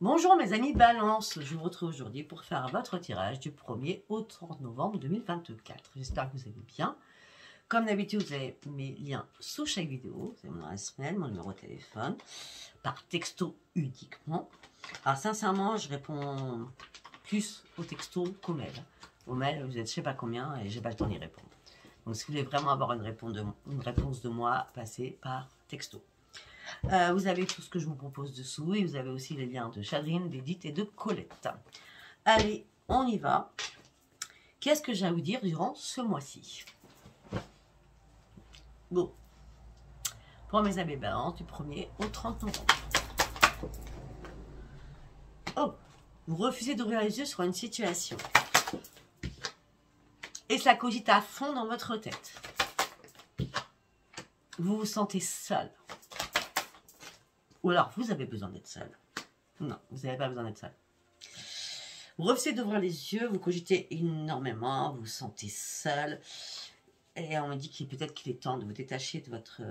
Bonjour mes amis Balance, je vous retrouve aujourd'hui pour faire votre tirage du 1er au 30 novembre 2024. J'espère que vous allez bien. Comme d'habitude, vous avez mes liens sous chaque vidéo. C'est mon adresse mail, mon numéro de téléphone, par texto uniquement. Alors sincèrement, je réponds plus aux textos qu'aux mails. Aux mails, vous êtes je sais pas combien et j'ai pas le temps d'y répondre. Donc si vous voulez vraiment avoir une réponse de moi, passez par texto. Vous avez tout ce que je vous propose dessous et vous avez aussi les liens de Chadrine, d'Edith et de Colette. Allez, on y va. Qu'est-ce que j'ai à vous dire durant ce mois-ci? Bon, pour mes amis Balance, du 1er au 30 novembre. Oh, vous refusez d'ouvrir les yeux sur une situation. Et ça cogite à fond dans votre tête. Vous vous sentez seul. Ou alors, vous avez besoin d'être seul. Non, vous n'avez pas besoin d'être seul. Vous refusez d'ouvrir les yeux, vous cogitez énormément, vous vous sentez seul. Et on me dit peut-être qu'il est temps de vous détacher de votre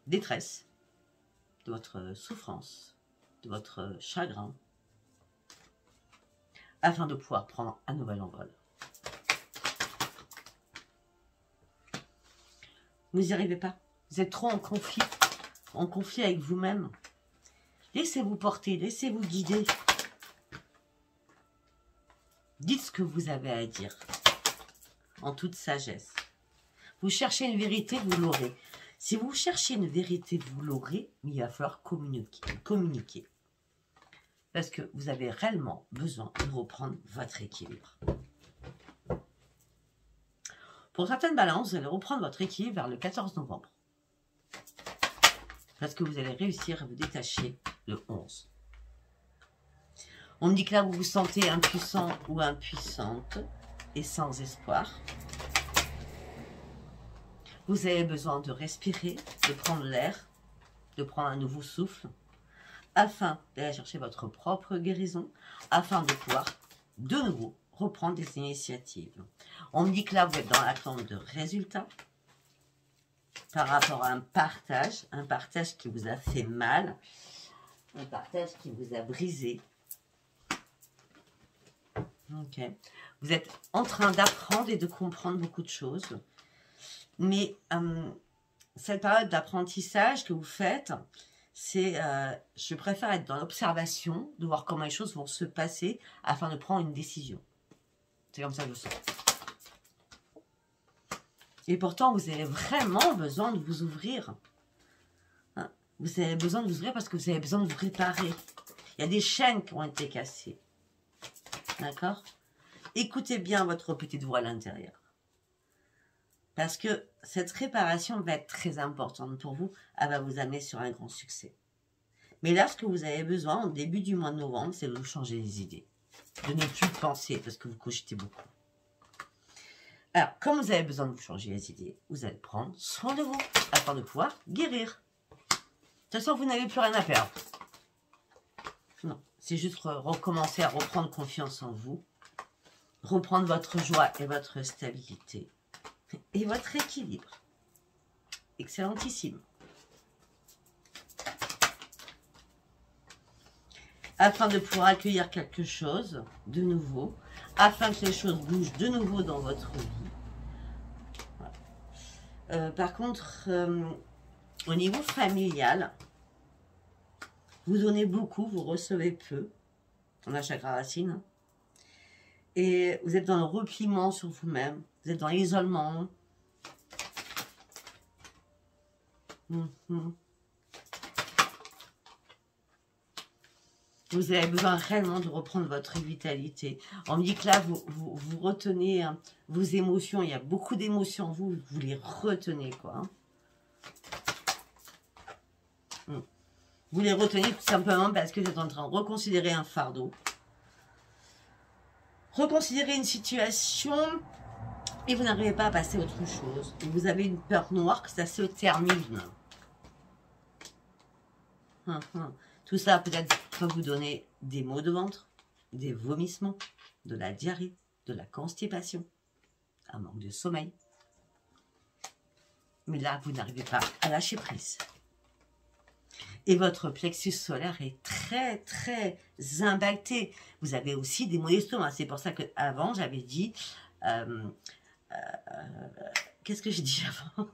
détresse, de votre souffrance, de votre chagrin, afin de pouvoir prendre un nouvel envol. Vous n'y arrivez pas. Vous êtes trop en conflit avec vous-même. Laissez-vous porter, laissez-vous guider. Dites ce que vous avez à dire, en toute sagesse. Vous cherchez une vérité, vous l'aurez. Si vous cherchez une vérité, vous l'aurez, mais il va falloir communiquer. Parce que vous avez réellement besoin de reprendre votre équilibre. Pour certaines balances, vous allez reprendre votre équilibre vers le 14 novembre. Parce que vous allez réussir à vous détacher le 11. On me dit que là, vous vous sentez impuissant ou impuissante et sans espoir. Vous avez besoin de respirer, de prendre l'air, de prendre un nouveau souffle, afin d'aller chercher votre propre guérison, afin de pouvoir de nouveau reprendre des initiatives. On me dit que là, vous êtes dans l'attente de résultats par rapport à un partage qui vous a fait mal, un partage qui vous a brisé. Ok. Vous êtes en train d'apprendre et de comprendre beaucoup de choses. Mais cette période d'apprentissage que vous faites, c'est, je préfère être dans l'observation, de voir comment les choses vont se passer afin de prendre une décision. C'est comme ça que je sens. Et pourtant, vous avez vraiment besoin de vous ouvrir. Hein? Vous avez besoin de vous ouvrir parce que vous avez besoin de vous réparer. Il y a des chaînes qui ont été cassées. D'accord? Écoutez bien votre petite voix à l'intérieur. Parce que cette réparation va être très importante pour vous. Elle va vous amener sur un grand succès. Mais là, ce que vous avez besoin, au début du mois de novembre, c'est de vous changer les idées. De ne plus penser, parce que vous cogitez beaucoup. Alors, comme vous avez besoin de vous changer les idées, vous allez prendre soin de vous, afin de pouvoir guérir. De toute façon, vous n'avez plus rien à perdre. Non, c'est juste recommencer à reprendre confiance en vous, reprendre votre joie et votre stabilité, et votre équilibre. Excellentissime. Afin de pouvoir accueillir quelque chose de nouveau, afin que les choses bougent de nouveau dans votre vie. Voilà. Par contre, au niveau familial, vous donnez beaucoup, vous recevez peu. On a chakra racine. Et vous êtes dans le repliement sur vous-même. Vous êtes dans l'isolement. Vous avez besoin réellement de reprendre votre vitalité. On me dit que là, vous retenez vos émotions. Il y a beaucoup d'émotions en vous. Vous les retenez, quoi. Vous les retenez tout simplement parce que vous êtes en train de reconsidérer un fardeau. Reconsidérer une situation et vous n'arrivez pas à passer à autre chose. Et vous avez une peur noire que ça se termine. Tout ça peut-être peut vous donner des maux de ventre, des vomissements, de la diarrhée, de la constipation, un manque de sommeil. Mais là, vous n'arrivez pas à lâcher prise. Et votre plexus solaire est très, très impacté. Vous avez aussi des maux d'estomac. C'est pour ça qu'avant, j'avais dit... qu'est-ce que j'ai dit avant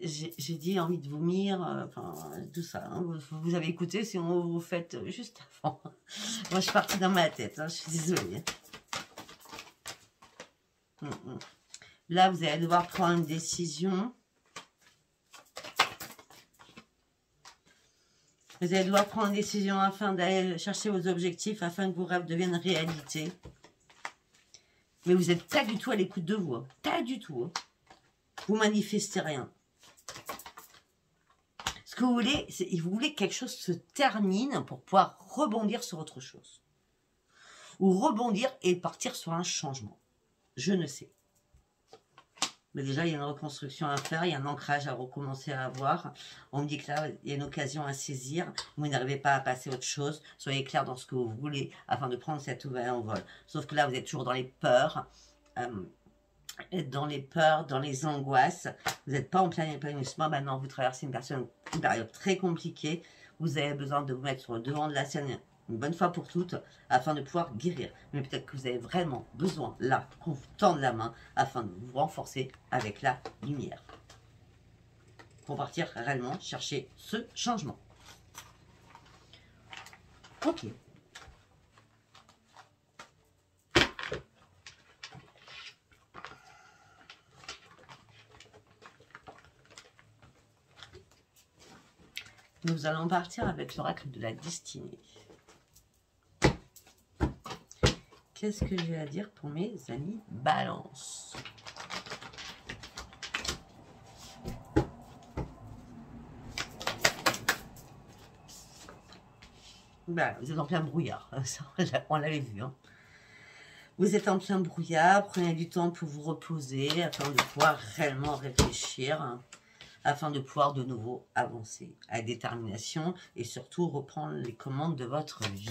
j'ai dit envie de vomir, enfin, tout ça. Hein. Vous avez écouté, si vous faites juste avant. Moi, je suis partie dans ma tête, hein, je suis désolée. Là, vous allez devoir prendre une décision. Vous allez devoir prendre une décision afin d'aller chercher vos objectifs, afin que vos rêves deviennent réalité. Mais vous n'êtes pas du tout à l'écoute de vous. Hein. Pas du tout. Hein. Vous manifestez rien. Ce que vous voulez, c'est vous voulez que quelque chose se termine pour pouvoir rebondir sur autre chose. Ou rebondir et partir sur un changement. Je ne sais. Mais déjà, il y a une reconstruction à faire, il y a un ancrage à recommencer à avoir. On me dit que là, il y a une occasion à saisir. Vous n'arrivez pas à passer à autre chose. Soyez clair dans ce que vous voulez afin de prendre cette nouvelle envol. Sauf que là, vous êtes toujours dans les peurs. Dans les angoisses. Vous n'êtes pas en plein épanouissement. Maintenant, vous traversez une période très compliquée. Vous avez besoin de vous mettre sur le devant de la scène une bonne fois pour toutes, afin de pouvoir guérir. Mais peut-être que vous avez vraiment besoin, là, qu'on vous tende la main, afin de vous renforcer avec la lumière. Pour partir réellement chercher ce changement. Ok. Nous allons partir avec l'oracle de la destinée. Qu'est-ce que j'ai à dire pour mes amis Balance? Ben, vous êtes en plein brouillard, on l'avait vu. Hein. Vous êtes en plein brouillard, prenez du temps pour vous reposer afin de pouvoir réellement réfléchir, hein, afin de pouvoir de nouveau avancer avec détermination et surtout reprendre les commandes de votre vie.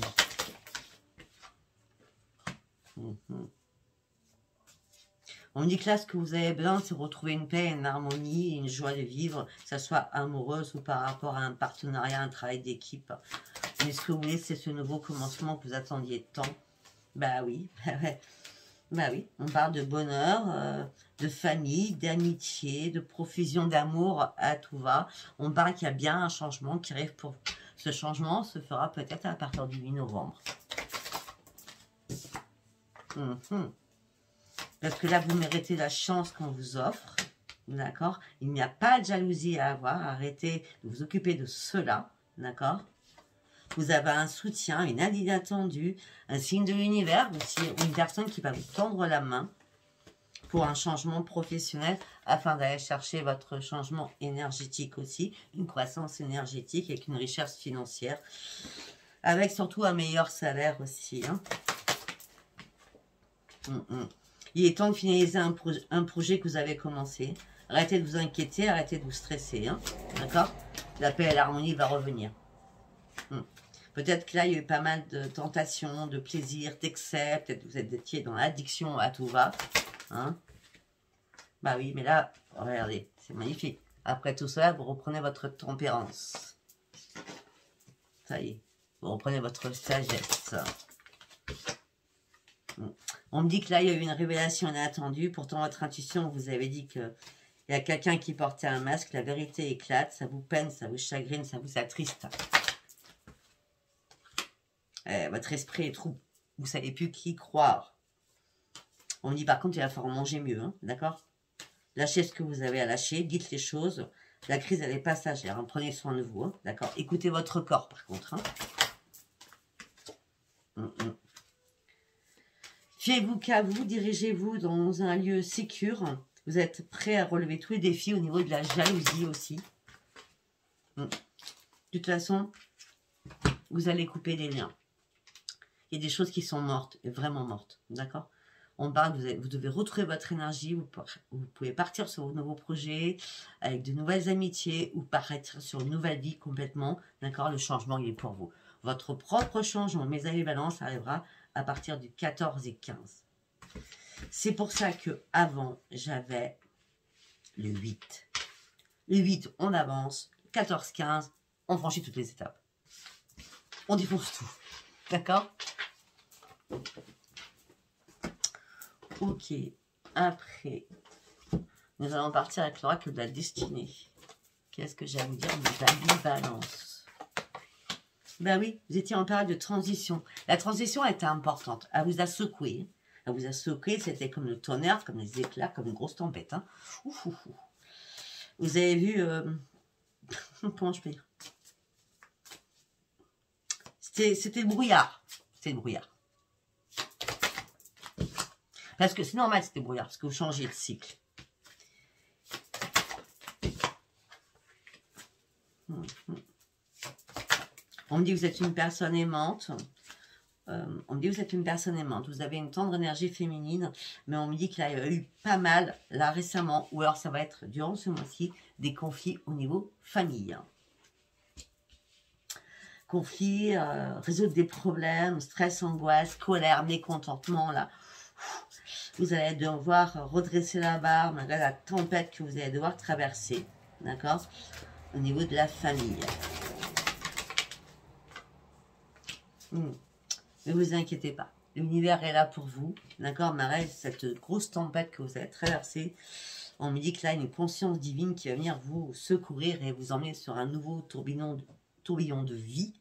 On me dit que là, ce que vous avez besoin, c'est retrouver une paix, une harmonie, une joie de vivre, que ce soit amoureuse ou par rapport à un partenariat, un travail d'équipe. Mais ce que vous voulez, c'est ce nouveau commencement que vous attendiez tant. Bah oui, bah oui. On parle de bonheur, de famille, d'amitié, de profusion d'amour à tout va. On parle qu'il y a bien un changement qui arrive pour vous. Ce changement se fera peut-être à partir du 8 novembre. Parce que là, vous méritez la chance qu'on vous offre. D'accord? Il n'y a pas de jalousie à avoir. Arrêtez de vous occuper de cela. D'accord? Vous avez un soutien, une aide inattendue, un signe de l'univers, aussi une personne qui va vous tendre la main pour un changement professionnel afin d'aller chercher votre changement énergétique aussi, une croissance énergétique avec une richesse financière, avec surtout un meilleur salaire aussi. Hein. Il est temps de finaliser un projet que vous avez commencé. Arrêtez de vous inquiéter, arrêtez de vous stresser. Hein. D'accord? La paix et l'harmonie va revenir. Peut-être que là, il y a eu pas mal de tentations, de plaisirs, d'excès. Peut-être que vous étiez dans l'addiction à tout va. Hein? Bah oui, mais là, regardez, c'est magnifique. Après tout cela, vous reprenez votre tempérance. Ça y est, vous reprenez votre sagesse. On me dit que là, il y a eu une révélation inattendue. Pourtant, votre intuition vous avait dit qu'il y a quelqu'un qui portait un masque. La vérité éclate. Ça vous peine, ça vous chagrine, ça vous attriste. Votre esprit est trouble. Vous ne savez plus qui croire. On me dit par contre, il va falloir manger mieux. Hein, d'accord? Lâchez ce que vous avez à lâcher. Dites les choses. La crise, elle est passagère. Hein, prenez soin de vous. Hein, d'accord? Écoutez votre corps, par contre. Hein. Fiez-vous qu'à vous, dirigez-vous dans un lieu sécure. Vous êtes prêt à relever tous les défis au niveau de la jalousie aussi. De toute façon, vous allez couper les liens. Il y a des choses qui sont mortes, vraiment mortes. D'accord? On parle, vous devez retrouver votre énergie. Vous pouvez partir sur vos nouveaux projets, avec de nouvelles amitiés, ou partir sur une nouvelle vie complètement. D'accord? Le changement, il est pour vous. Votre propre changement, mes amis Balance, arrivera à partir du 14 et 15. C'est pour ça que avant j'avais le 8, Le 8, on avance. 14, 15, on franchit toutes les étapes. On défonce tout. D'accord? Ok. Après, nous allons partir avec l'oracle de la destinée. Qu'est-ce que j'ai à vous dire de la vie balance? Ben oui, vous étiez en période de transition. La transition était importante. Elle vous a secoué. Elle vous a secoué, c'était comme le tonnerre, comme les éclats, comme une grosse tempête. Hein. Ouf, ouf, ouf. Vous avez vu... comment je peux dire? C'était le brouillard. C'était le brouillard. Parce que c'est normal, c'était brouillard, parce que vous changez de cycle. On me dit que vous êtes une personne aimante. On me dit que vous êtes une personne aimante. Vous avez une tendre énergie féminine. Mais on me dit qu'il y a eu pas mal, là, récemment, ou alors ça va être, durant ce mois-ci, des conflits au niveau famille. Conflits, résoudre des problèmes, stress, angoisse, colère, mécontentement, là. Vous allez devoir redresser la barre, malgré la tempête que vous allez devoir traverser. D'accord? Au niveau de la famille. Ne vous inquiétez pas. L'univers est là pour vous. D'accord? Malgré cette grosse tempête que vous allez traverser, on me dit que là, il y a une conscience divine qui va venir vous secourir et vous emmener sur un nouveau tourbillon de vie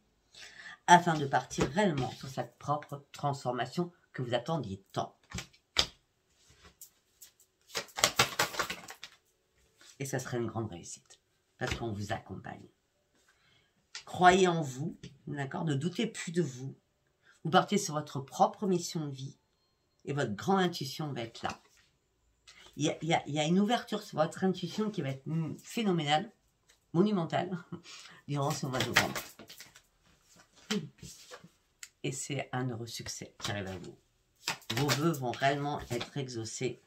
afin de partir réellement sur cette propre transformation que vous attendiez tant. Et ça serait une grande réussite parce qu'on vous accompagne. Croyez en vous, d'accord? Ne doutez plus de vous. Vous partez sur votre propre mission de vie et votre grande intuition va être là. Il y a une ouverture sur votre intuition qui va être phénoménale, monumentale, durant ce mois de novembre. Et c'est un heureux succès qui arrive à vous. Vos vœux vont réellement être exaucés.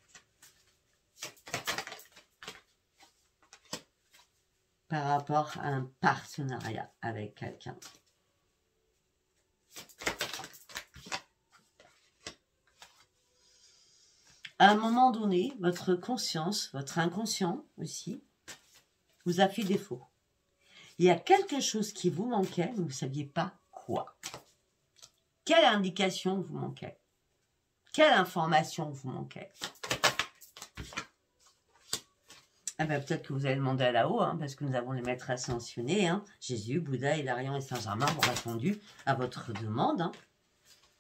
Par rapport à un partenariat avec quelqu'un. À un moment donné, votre conscience, votre inconscient aussi, vous a fait défaut. Il y a quelque chose qui vous manquait, mais vous ne saviez pas quoi. Quelle indication vous manquait? Quelle information vous manquait? Ah ben, peut-être que vous allez demander à là-haut, hein, parce que nous avons les maîtres ascensionnés, hein, Jésus, Bouddha, Hilarion et Saint-Germain ont répondu à votre demande.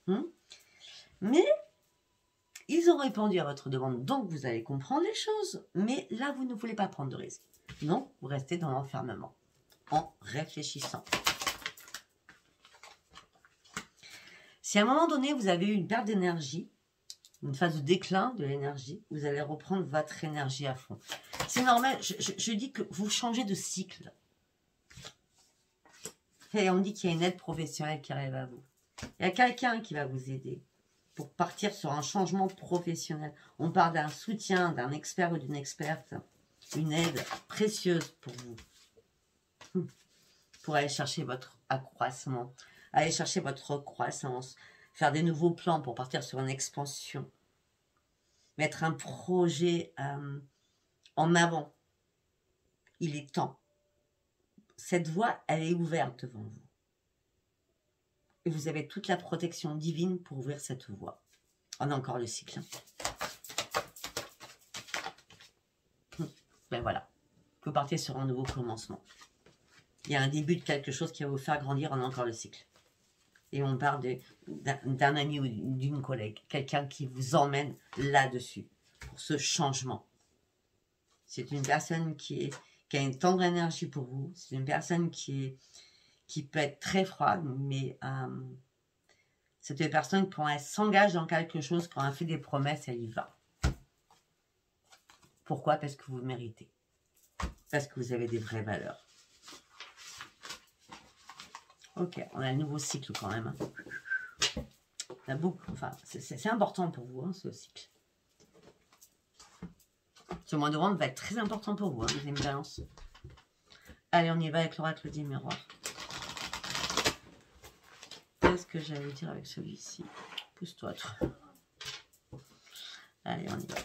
Hein. Mais ils ont répondu à votre demande, donc vous allez comprendre les choses. Mais là, vous ne voulez pas prendre de risque. Non, vous restez dans l'enfermement, en réfléchissant. Si à un moment donné, vous avez eu une perte d'énergie, une phase de déclin de l'énergie, vous allez reprendre votre énergie à fond. C'est normal, je dis que vous changez de cycle. Et on dit qu'il y a une aide professionnelle qui arrive à vous. Il y a quelqu'un qui va vous aider pour partir sur un changement professionnel. On parle d'un soutien, d'un expert ou d'une experte. Une aide précieuse pour vous. Pour aller chercher votre accroissement, aller chercher votre croissance, faire des nouveaux plans pour partir sur une expansion. Mettre un projet en avant. Il est temps. Cette voie, elle est ouverte devant vous. Et vous avez toute la protection divine pour ouvrir cette voie. On a encore le cycle. Ben voilà. Vous partez sur un nouveau commencement. Il y a un début de quelque chose qui va vous faire grandir. On a encore le cycle. Et on parle d'un ami ou d'une collègue. Quelqu'un qui vous emmène là-dessus. Pour ce changement. C'est une personne qui a une tendre énergie pour vous. C'est une personne qui peut être très froide, mais c'est une personne, quand elle s'engage dans quelque chose, quand elle fait des promesses, elle y va. Pourquoi? Parce que vous le méritez. Parce que vous avez des vraies valeurs. Ok, on a un nouveau cycle quand même. On a beaucoup, enfin, c'est important pour vous, hein, ce cycle. Ce mois de novembre va être très important pour vous, hein, deuxième balance. Allez, on y va avec l'oracle des miroirs. Qu'est-ce que j'allais dire avec celui-ci? Pousse-toi, toi. Allez, on y va.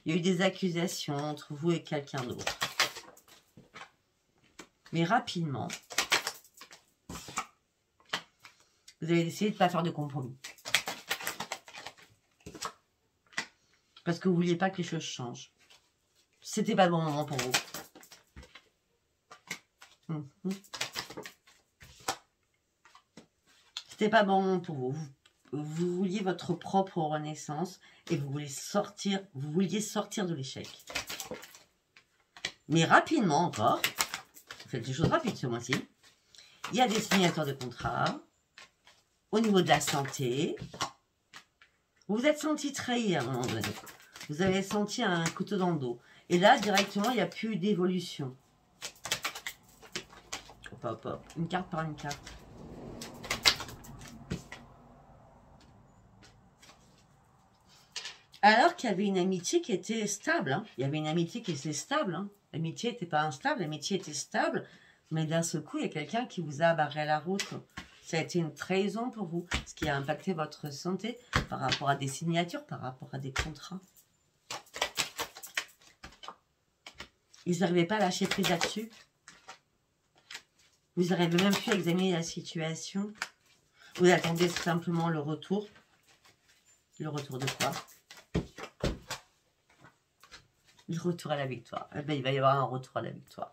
Il y a eu des accusations entre vous et quelqu'un d'autre. Mais rapidement, vous avez décidé de ne pas faire de compromis. Parce que vous ne vouliez pas que les choses changent. C'était pas le bon moment pour vous. C'était pas le bon moment pour vous. Vous vouliez votre propre renaissance et vous vouliez sortir de l'échec. Mais rapidement encore, vous faites des choses rapides ce mois-ci. Il y a des signatures de contrat. Au niveau de la santé, vous vous êtes senti trahi à un moment donné. Vous avez senti un couteau dans le dos. Et là, directement, il n'y a plus d'évolution. Hop, hop, hop. Une carte par une carte. Alors qu'il y avait une amitié qui était stable. Hein. Il y avait une amitié qui était stable. Hein. L'amitié n'était pas instable, l'amitié était stable. Mais d'un seul coup, il y a quelqu'un qui vous a barré la route. Ça a été une trahison pour vous. Ce qui a impacté votre santé par rapport à des signatures, par rapport à des contrats. Ils n'arrivaient pas à lâcher prise là-dessus. Vous n'arrivez même plus à examiner la situation. Vous attendez simplement le retour. Le retour de quoi? Le retour à la victoire. Eh bien, il va y avoir un retour à la victoire.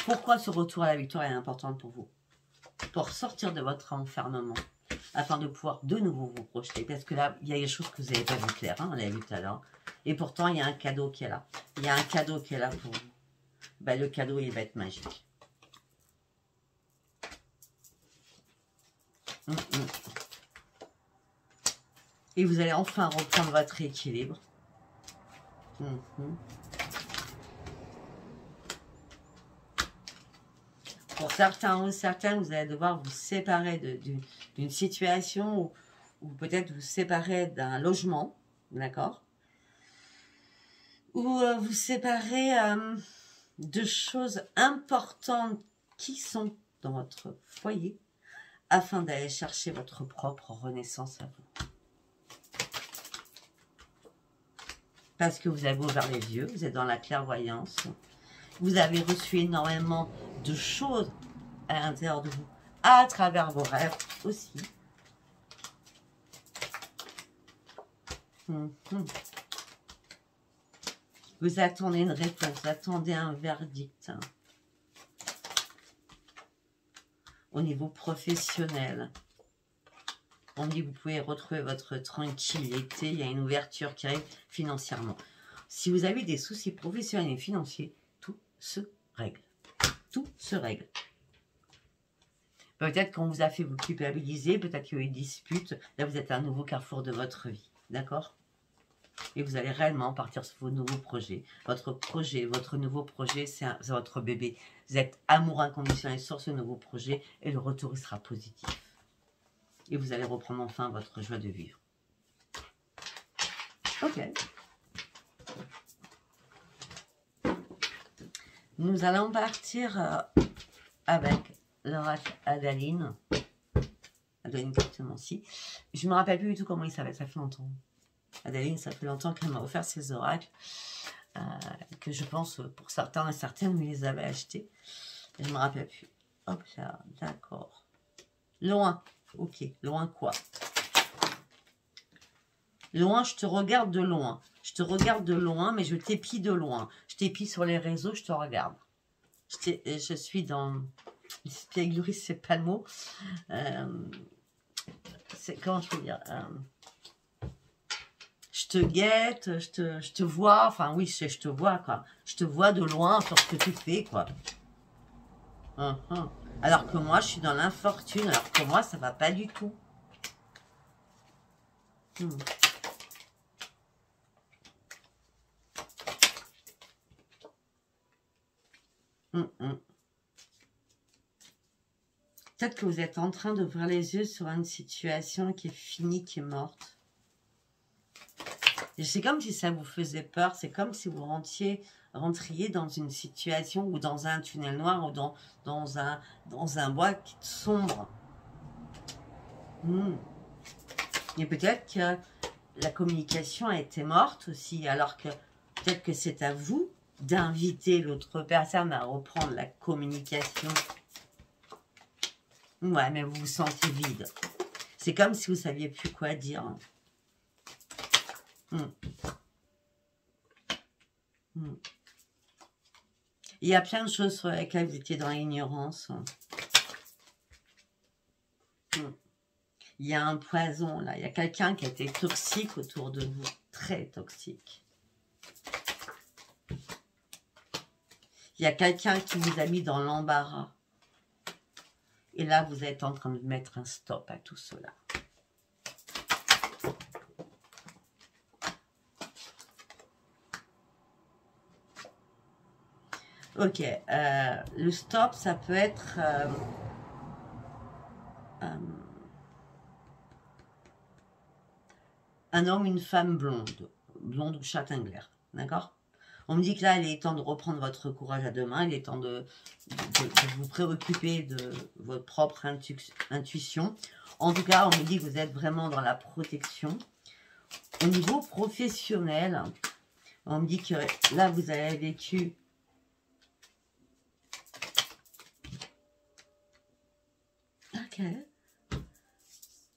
Pourquoi ce retour à la victoire est important pour vous? Pour sortir de votre enfermement. Afin de pouvoir de nouveau vous projeter. Parce que là, il y a des choses que vous n'avez pas vu clair. Hein, on l'a vu tout à l'heure. Et pourtant, il y a un cadeau qui est là. Il y a un cadeau qui est là pour vous. Ben, le cadeau, il va être magique. Et vous allez enfin reprendre votre équilibre. Pour certains ou certaines, vous allez devoir vous séparer d'une situation ou peut-être vous séparer d'un logement, d'accord? Ou vous séparer de choses importantes qui sont dans votre foyer afin d'aller chercher votre propre renaissance à vous. Parce que vous avez ouvert les yeux, vous êtes dans la clairvoyance. Vous avez reçu énormément de choses à l'intérieur de vous, à travers vos rêves aussi. Vous attendez une réponse, vous attendez un verdict. Au niveau professionnel, on dit que vous pouvez retrouver votre tranquillité, il y a une ouverture qui arrive financièrement. Si vous avez des soucis professionnels et financiers, tout se règle. Tout se règle. Peut-être qu'on vous a fait vous culpabiliser, peut-être qu'il y a eu une dispute. Là, vous êtes à un nouveau carrefour de votre vie. D'accord? Et vous allez réellement partir sur vos nouveaux projets. Votre nouveau projet, c'est votre bébé. Vous êtes amoureux inconditionnel sur ce nouveau projet et le retour il sera positif. Et vous allez reprendre enfin votre joie de vivre. Ok. Nous allons partir avec l'oracle Adaline. Adaline Cryptomancie. Je ne me rappelle plus du tout comment il s'appelle, ça fait longtemps. Adaline, ça fait longtemps qu'elle m'a offert ses oracles. Que je pense, pour certains et certaines, vous les avez achetés. Et je ne me rappelle plus. Hop là, d'accord. Loin. Ok, loin quoi? Loin, je te regarde de loin. Je te regarde de loin, mais je t'épie de loin. Je t'épie sur les réseaux, je te regarde. Je suis dans... L'espièglerie, c'est pas le mot. Comment je peux dire je te guette, je te vois. Enfin, oui, je te vois, quoi. Je te vois de loin sur ce que tu fais, quoi. Alors que moi, je suis dans l'infortune. Alors que moi, ça va pas du tout. Peut-être que vous êtes en train d'ouvrir les yeux sur une situation qui est finie, qui est morte. C'est comme si ça vous faisait peur. C'est comme si vous rentriez dans une situation ou dans un tunnel noir ou dans un bois sombre. Et peut-être que la communication a été morte aussi, alors que peut-être que c'est à vous d'inviter l'autre personne à reprendre la communication. Ouais, mais vous vous sentez vide. C'est comme si vous ne saviez plus quoi dire. Il y a plein de choses sur lesquelles vous étiez dans l'ignorance. Il y a un poison là. Il y a quelqu'un qui a été toxique autour de vous. Très toxique. Il y a quelqu'un qui vous a mis dans l'embarras. Et là, vous êtes en train de mettre un stop à tout cela. Ok. Le stop, ça peut être... un homme, une femme blonde. Blonde ou châtain clair. D'accord? On me dit que là, il est temps de reprendre votre courage à deux mains. Il est temps de vous préoccuper de votre propre intuition. En tout cas, on me dit que vous êtes vraiment dans la protection. Au niveau professionnel, on me dit que là, vous avez vécu... Ok.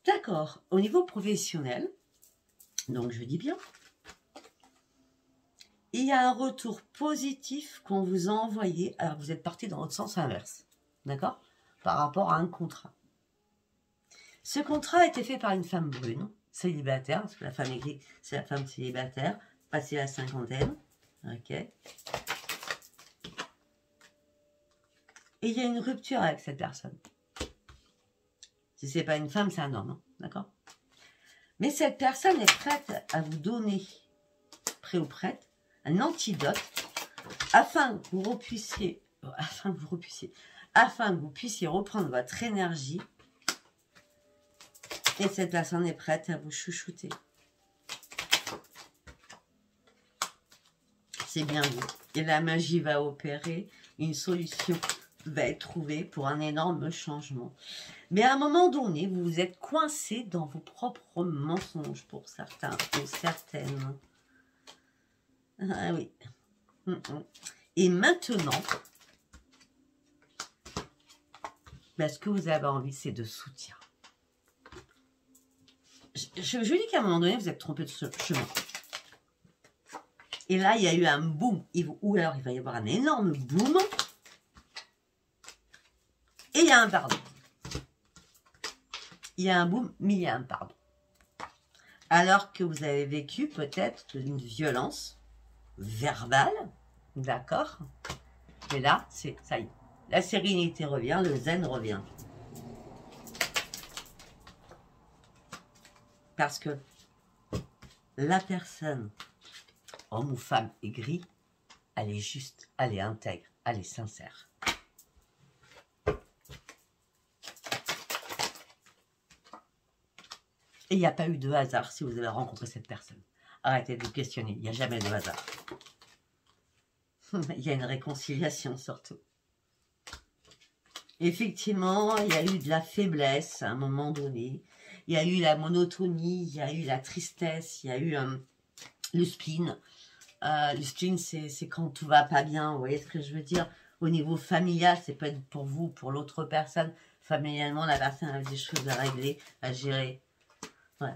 D'accord. Au niveau professionnel, donc je dis bien... il y a un retour positif qu'on vous a envoyé. Alors, vous êtes parti dans votre sens inverse. D'accord? Par rapport à un contrat. Ce contrat a été fait par une femme brune, célibataire, parce que la femme écrite, c'est la femme célibataire, passée la cinquantaine. Ok? Et il y a une rupture avec cette personne. Si ce n'est pas une femme, c'est un homme. Hein, d'accord? Mais cette personne est prête à vous donner, prêt ou prête, un antidote afin que vous puissiez reprendre votre énergie. Et cette personne est prête à vous chouchouter. C'est bien vous. Et la magie va opérer. Une solution va être trouvée pour un énorme changement. Mais à un moment donné, vous vous êtes coincé dans vos propres mensonges pour certains ou certaines. Ah oui. Et maintenant, ce que vous avez envie, c'est de soutien. Je dis qu'à un moment donné, vous êtes trompé de ce chemin. Et là, il y a eu un boom. Ou alors, il va y avoir un énorme boom. Et il y a un pardon. Il y a un boom, mais il y a un pardon. Alors que vous avez vécu peut-être une violence verbale. D'accord? Mais là, ça y est. La sérénité revient, le zen revient. Parce que la personne, homme ou femme aigrie, elle est juste, elle est intègre, elle est sincère. Et il n'y a pas eu de hasard si vous avez rencontré cette personne. Arrêtez de vous questionner, il n'y a jamais de hasard. Il y a une réconciliation surtout. Effectivement, il y a eu de la faiblesse à un moment donné. Il y a eu la monotonie, il y a eu la tristesse, il y a eu le spleen. Le spleen, c'est quand tout va pas bien, vous voyez ce que je veux dire? Au niveau familial, c'est pas pour vous, pour l'autre personne. Familialement, la personne a des choses à régler, à gérer. Ouais.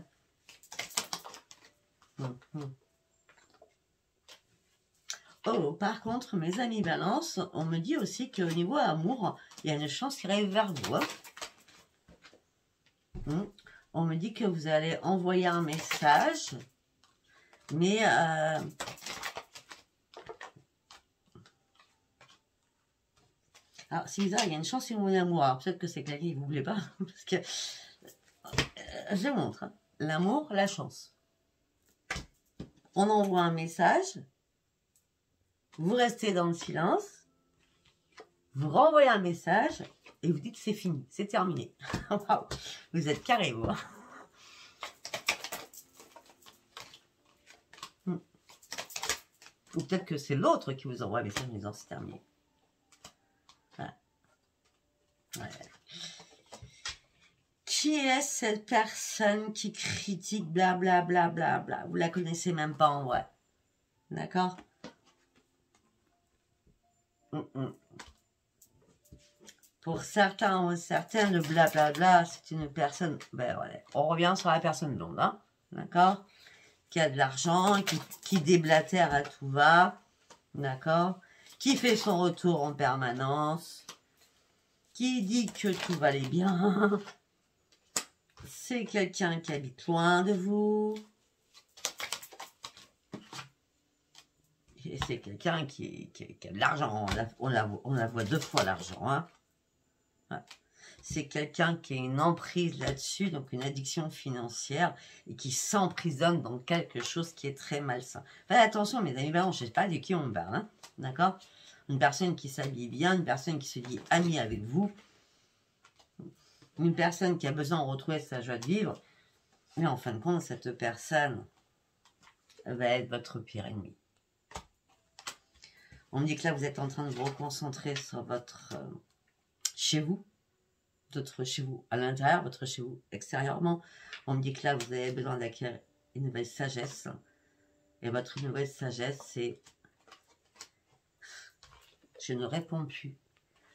Oh, par contre, mes amis Balance, on me dit aussi qu'au niveau amour, il y a une chance qui arrive vers vous. Hein. On me dit que vous allez envoyer un message, mais alors, c'est bizarre, il y a une chance sur mon amour. Alors, peut-être que c'est quelqu'un qui ne vous plaît pas, parce que je montre. Hein. L'amour, la chance. On envoie un message. Vous restez dans le silence, vous renvoyez un message et vous dites c'est fini, c'est terminé. Waouh, vous êtes carré, vous. Ou peut-être que c'est l'autre qui vous envoie un message en disant c'est terminé. Ouais. Ouais. Qui est cette personne qui critique blablabla, bla, bla, bla. Vous la connaissez même pas en vrai. D'accord? Pour certains ou certaines, le blablabla, c'est une personne... Ben voilà, on revient sur la personne blonde, hein? D'accord? Qui a de l'argent, qui déblatère à tout va, d'accord? Qui fait son retour en permanence, qui dit que tout va aller bien. C'est quelqu'un qui habite loin de vous. Et c'est quelqu'un qui a de l'argent. On la voit deux fois l'argent. Hein. Ouais. C'est quelqu'un qui a une emprise là-dessus, donc une addiction financière, et qui s'emprisonne dans quelque chose qui est très malsain. Faites attention, mes amis, je ne sais pas de qui on parle. Hein. D'accord? Une personne qui s'habille bien, une personne qui se dit amie avec vous, une personne qui a besoin de retrouver sa joie de vivre, mais en fin de compte, cette personne va être votre pire ennemi. On me dit que là, vous êtes en train de vous reconcentrer sur votre chez vous, votre chez vous à l'intérieur, votre chez vous extérieurement. On me dit que là, vous avez besoin d'acquérir une nouvelle sagesse. Et votre nouvelle sagesse, c'est je ne réponds plus.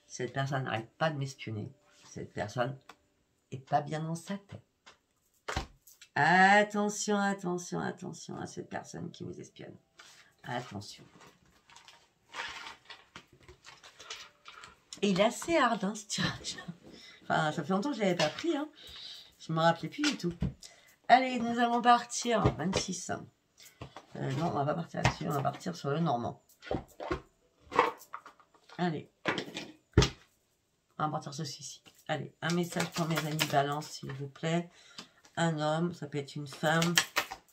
Cette personne n'arrête pas de m'espionner. Cette personne n'est pas bien dans sa tête. Attention, attention, attention à cette personne qui vous espionne. Attention. Et il est assez hard, hein, ce tirage. Enfin, ça fait longtemps que je ne l'avais pas pris. Hein. Je ne me rappelais plus du tout. Allez, nous allons partir. 26. Non, on va pas partir là-dessus. On va partir sur le normand. Allez. On va partir sur ceci. Allez, un message pour mes amis balance, s'il vous plaît. Un homme, ça peut être une femme.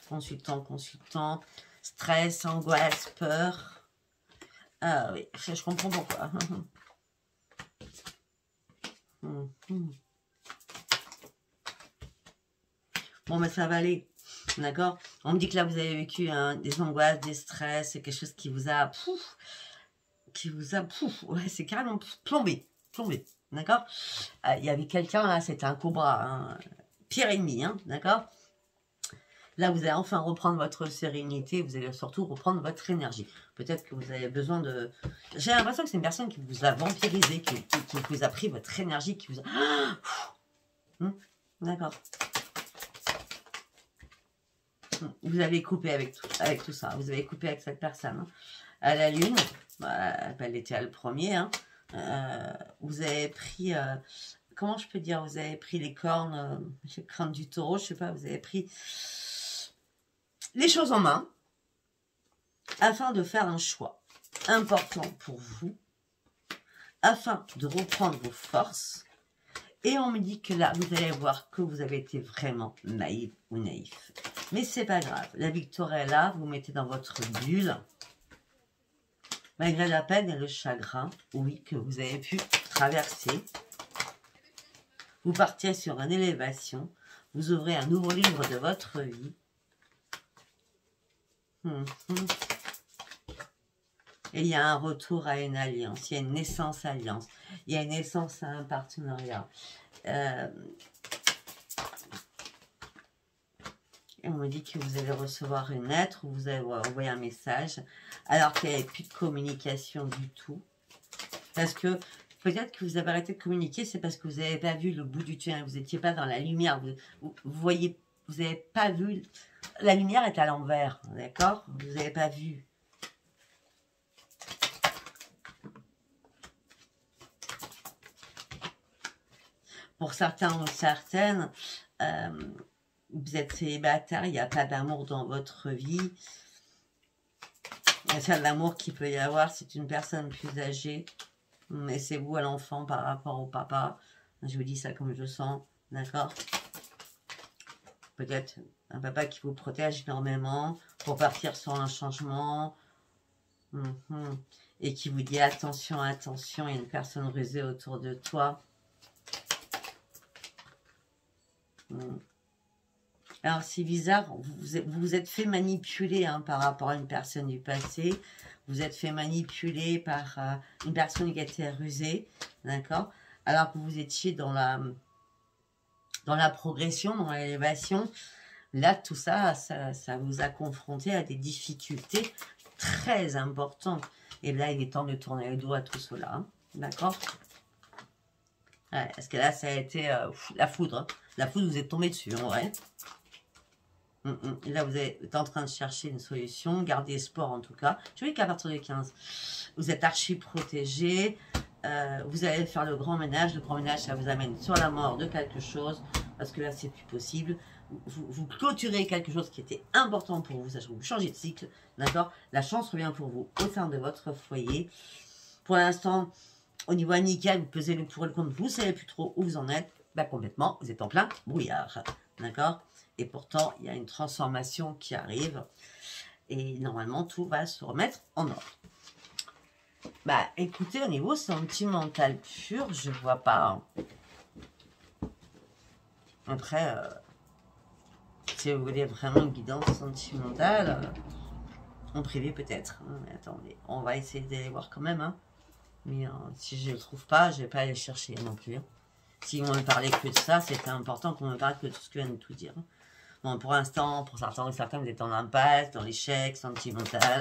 Consultant, consultant. Stress, angoisse, peur. Ah oui, je comprends pourquoi. Bon, mais ça va aller. D'accord? On me dit que là, vous avez vécu des angoisses, des stress, c'est quelque chose qui vous a... ouais, c'est carrément plombé. D'accord? Il y avait quelqu'un, là, c'était un cobra, hein, pire ennemi, hein, d'accord? Là, vous allez enfin reprendre votre sérénité, vous allez surtout reprendre votre énergie. Peut-être que vous avez besoin de... J'ai l'impression que c'est une personne qui vous a vampirisé, qui vous a pris votre énergie, qui vous a... D'accord. Vous avez coupé avec tout ça. Vous avez coupé avec cette personne. Hein. À la lune, elle était à le premier. Hein. Vous avez pris... comment je peux dire? Vous avez pris les cornes du taureau, je sais pas. Vous avez pris les choses en main afin de faire un choix important pour vous, afin de reprendre vos forces. Et on me dit que là, vous allez voir que vous avez été vraiment naïf ou naïf. Mais c'est pas grave. La victoire est là. Vous mettez dans votre bulle. Malgré la peine et le chagrin, oui, que vous avez pu traverser. Vous partiez sur une élévation. Vous ouvrez un nouveau livre de votre vie. Et il y a un retour à une alliance. Il y a une naissance à alliance. Il y a une naissance à un partenariat. Et on me dit que vous allez recevoir une lettre ou vous allez envoyer un message alors qu'il n'y avait plus de communication du tout. Parce que peut-être que vous avez arrêté de communiquer, c'est parce que vous n'avez pas vu le bout du tunnel. Vous n'étiez pas dans la lumière. Vous voyez, vous n'avez pas vu. La lumière est à l'envers, d'accord? Vous n'avez pas vu. Pour certains ou certaines, vous êtes célibataire, il n'y a pas d'amour dans votre vie. Le seul amour qu'il peut y avoir, c'est une personne plus âgée. Mais c'est vous à l'enfant par rapport au papa. Je vous dis ça comme je le sens, d'accord? Peut-être un papa qui vous protège énormément pour partir sur un changement. Et qui vous dit attention, attention, il y a une personne rusée autour de toi. Alors c'est bizarre, vous vous êtes fait manipuler hein, par rapport à une personne du passé. Vous êtes fait manipuler par une personne qui a été rusée, d'accord? Alors que vous étiez dans dans la progression, dans l'élévation. Là, tout ça, ça vous a confronté à des difficultés très importantes. Et là, il est temps de tourner le dos à tout cela. Hein. D'accord? Ouais, parce que là, ça a été la foudre. Hein. La foudre, vous êtes tombé dessus, en vrai. Là, vous êtes en train de chercher une solution. Gardez espoir, en tout cas. Je dis qu'à partir du 15, vous êtes archi protégé. Vous allez faire le grand ménage. Le grand ménage, ça vous amène sur la mort de quelque chose. Parce que là, c'est plus possible. Vous clôturez quelque chose qui était important pour vous. Sachez que vous changez de cycle. D'accord? La chance revient pour vous au sein de votre foyer. Pour l'instant, au niveau amical, vous pesez le pour et le contre. Vous ne savez plus trop où vous en êtes. Bah, complètement. Vous êtes en plein brouillard. D'accord? Et pourtant, il y a une transformation qui arrive. Et normalement, tout va se remettre en ordre. Bah, écoutez, au niveau sentimental pur, je vois pas. Hein. Après, si vous voulez vraiment une guidance sentimentale, en privé peut-être. Hein, mais attendez, on va essayer d'aller voir quand même. Hein. Mais si je ne le trouve pas, je ne vais pas aller chercher non plus. Hein. Si on ne parlait que de ça, c'était important qu'on ne parle que de ce que je viens de tout dire. Hein. Bon, pour l'instant, pour certains, vous êtes en impasse, dans l'échec sentimental.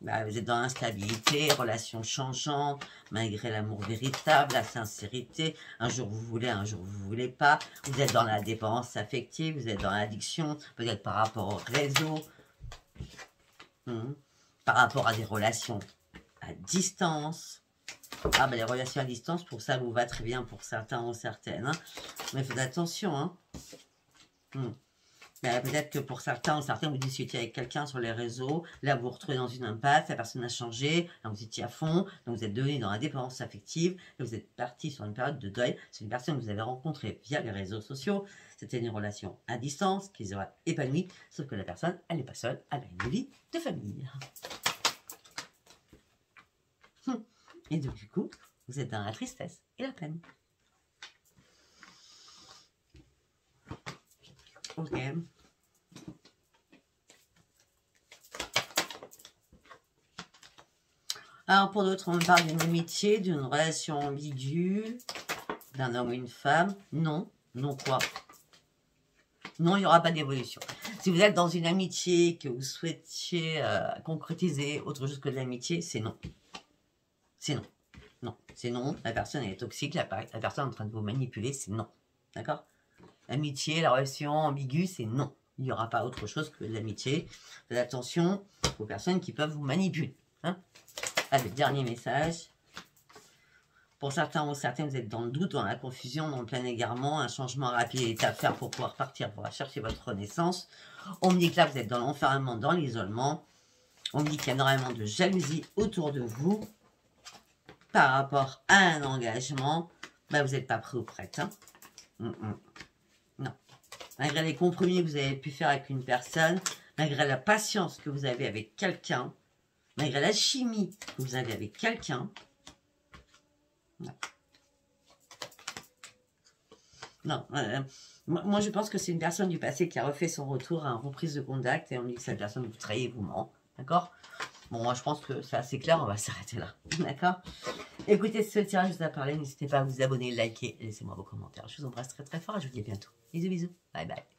Bah, vous êtes dans l'instabilité, relations changeantes, malgré l'amour véritable, la sincérité. Un jour vous voulez, un jour vous voulez pas. Vous êtes dans la dépendance affective, vous êtes dans l'addiction, peut-être par rapport au réseau, par rapport à des relations à distance. Ah, ben les relations à distance, pour ça, vous va très bien pour certains ou certaines. Hein. Mais faites attention. Hein. Peut-être que pour certains ou certaines, vous discutiez avec quelqu'un sur les réseaux. Là, vous vous retrouvez dans une impasse. La personne a changé. Là, vous étiez à fond. Donc, vous êtes devenu dans la dépendance affective. Et vous êtes parti sur une période de deuil. C'est une personne que vous avez rencontrée via les réseaux sociaux. C'était une relation à distance qui les aura épanouis. Sauf que la personne, elle n'est pas seule. Elle a une vie de famille. Et donc, du coup, vous êtes dans la tristesse et la peine. Ok. Alors, pour d'autres, on me parle d'une amitié, d'une relation ambiguë, d'un homme ou une femme. Non. Non quoi? Non, il n'y aura pas d'évolution. Si vous êtes dans une amitié que vous souhaitiez concrétiser autre chose que de l'amitié, c'est non. C'est non. Non, c'est non. La personne elle est toxique, la personne est en train de vous manipuler, c'est non. D'accord? L'amitié, la relation ambiguë, c'est non. Il n'y aura pas autre chose que de l'amitié. Faites attention aux personnes qui peuvent vous manipuler. Hein? Allez, dernier message. Pour certains ou certaines, vous êtes dans le doute, dans la confusion, dans le plein égarement. Un changement rapide est à faire pour pouvoir partir, pour chercher votre renaissance. On me dit que là, vous êtes dans l'enfermement, dans l'isolement. On me dit qu'il y a énormément de jalousie autour de vous. Par rapport à un engagement, bah, vous n'êtes pas prêt ou prête. Hein. Non. Malgré les compromis que vous avez pu faire avec une personne, malgré la patience que vous avez avec quelqu'un, malgré la chimie que vous avez avec quelqu'un, non. Moi, je pense que c'est une personne du passé qui a refait son retour à une reprise de contact et on dit que cette personne vous trahit et vous ment. D'accord? Bon, moi, je pense que c'est assez clair, on va s'arrêter là. D'accord? Écoutez, si ce tirage vous a parlé, n'hésitez pas à vous abonner, liker, laissez-moi vos commentaires. Je vous embrasse très très fort et je vous dis à bientôt. Bisous, bisous. Bye bye.